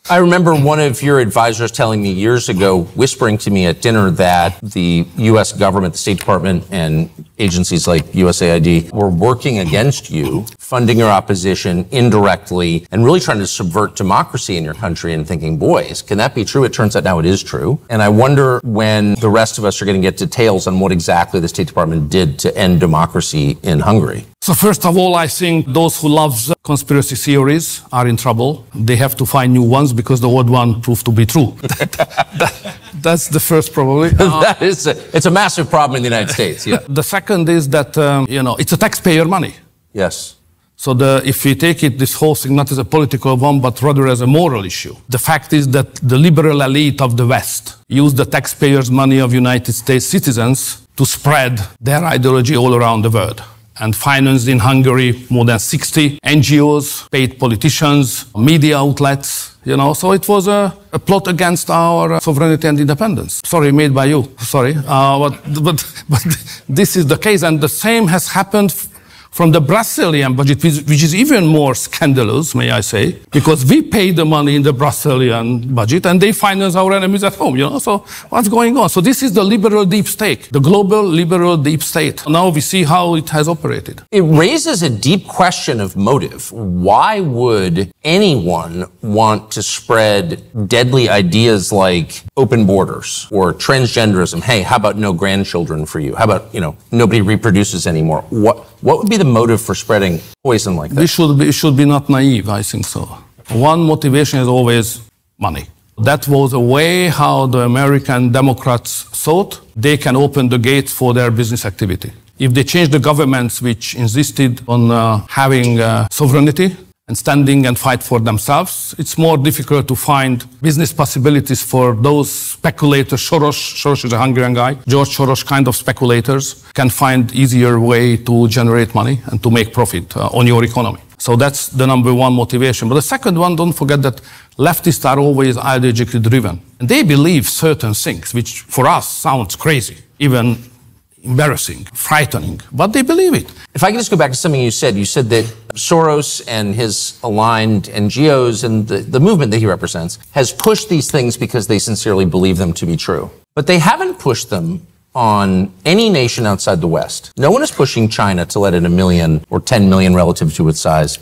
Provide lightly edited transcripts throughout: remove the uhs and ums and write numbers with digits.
I remember one of your advisors telling me years ago, whispering to me at dinner, that the U.S. government, the State Department, and agencies like USAID were working against you, funding your opposition indirectly, and really trying to subvert democracy in your country, and thinking, boys, can that be true? It turns out now it is true. And I wonder when the rest of us are going to get details on what exactly the State Department did to end democracy in Hungary. So first of all, I think those who love conspiracy theories are in trouble. They have to find new ones because the old one proved to be true. That's the first, probably. It's a massive problem in the United States. Yeah. The second is that, it's a taxpayer money. Yes. So if we take this whole thing not as a political one, but rather as a moral issue, the fact is that the liberal elite of the West used the taxpayers' money of United States citizens to spread their ideology all around the world, and financed in Hungary more than 60 NGOs, paid politicians, media outlets, So it was a plot against our sovereignty and independence. Sorry, made by you. Sorry. But this is the case, and the same has happened from the Brazilian budget, which is even more scandalous, may I say, because we pay the money in the Brazilian budget and they finance our enemies at home, So what's going on? So this is the liberal deep state, the global liberal deep state. Now we see how it has operated. It raises a deep question of motive. Why would anyone want to spread deadly ideas like open borders or transgenderism? Hey, how about no grandchildren for you? How about, nobody reproduces anymore? What would be the motive for spreading poison like that? We should be not naive, I think so. One motivation is always money. That was a way how the American Democrats thought they can open the gates for their business activity. If they change the governments which insisted on having sovereignty and standing and fight for themselves, it's more difficult to find business possibilities for those speculators. Soros is a Hungarian guy. George Soros kind of speculators can find easier way to generate money and to make profit on your economy. So that's the number one motivation. But the second one, don't forget that leftists are always ideologically driven. And they believe certain things, which for us sounds crazy, even embarrassing, frightening, but they believe it. If I could just go back to something you said that Soros and his aligned NGOs and the movement that he represents has pushed these things because they sincerely believe them to be true. But they haven't pushed them on any nation outside the West. No one is pushing China to let in 1 million or 10 million relative to its size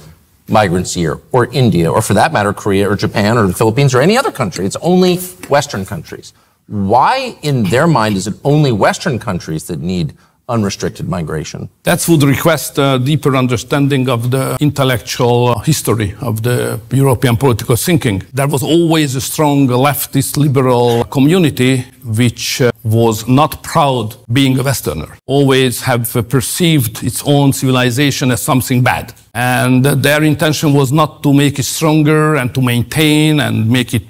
migrants a year, or India, or for that matter, Korea or Japan or the Philippines or any other country. It's only Western countries. Why, in their mind, is it only Western countries that need unrestricted migration? That would request a deeper understanding of the intellectual history of the European political thinking. There was always a strong leftist liberal community which was not proud being a Westerner, always have perceived its own civilization as something bad. And their intention was not to make it stronger and to maintain and make it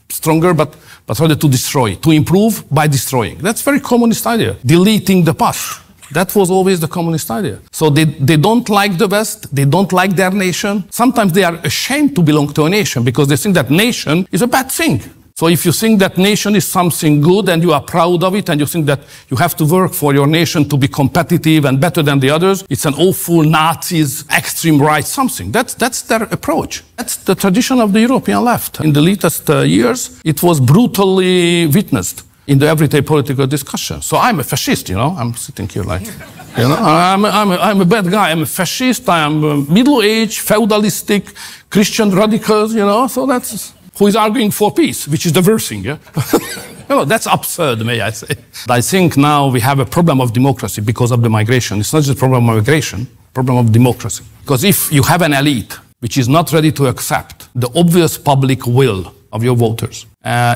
stronger, but rather to destroy, to improve by destroying. That's very communist idea, deleting the past. That was always the communist idea. So they don't like the West, they don't like their nation. Sometimes they are ashamed to belong to a nation because they think that nation is a bad thing. So if you think that nation is something good and you are proud of it and you think that you have to work for your nation to be competitive and better than the others, it's an awful Nazis, extreme right something. That's their approach. That's the tradition of the European left. In the latest years, it was brutally witnessed in the everyday political discussion. So I'm a fascist, I'm sitting here like, I'm a bad guy. I'm a fascist. I am middle-aged, feudalistic, Christian radicals, so that's who is arguing for peace, which is the worst thing, yeah? That's absurd, may I say. I think now we have a problem of democracy because of the migration. It's not just a problem of migration, problem of democracy. Because if you have an elite which is not ready to accept the obvious public will of your voters,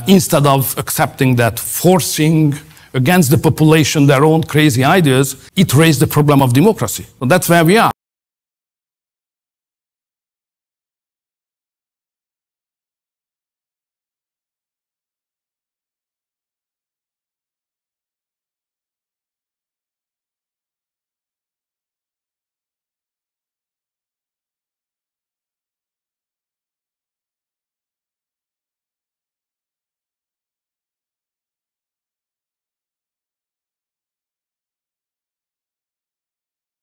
instead of accepting that, forcing against the population their own crazy ideas, it raised the problem of democracy. So that's where we are.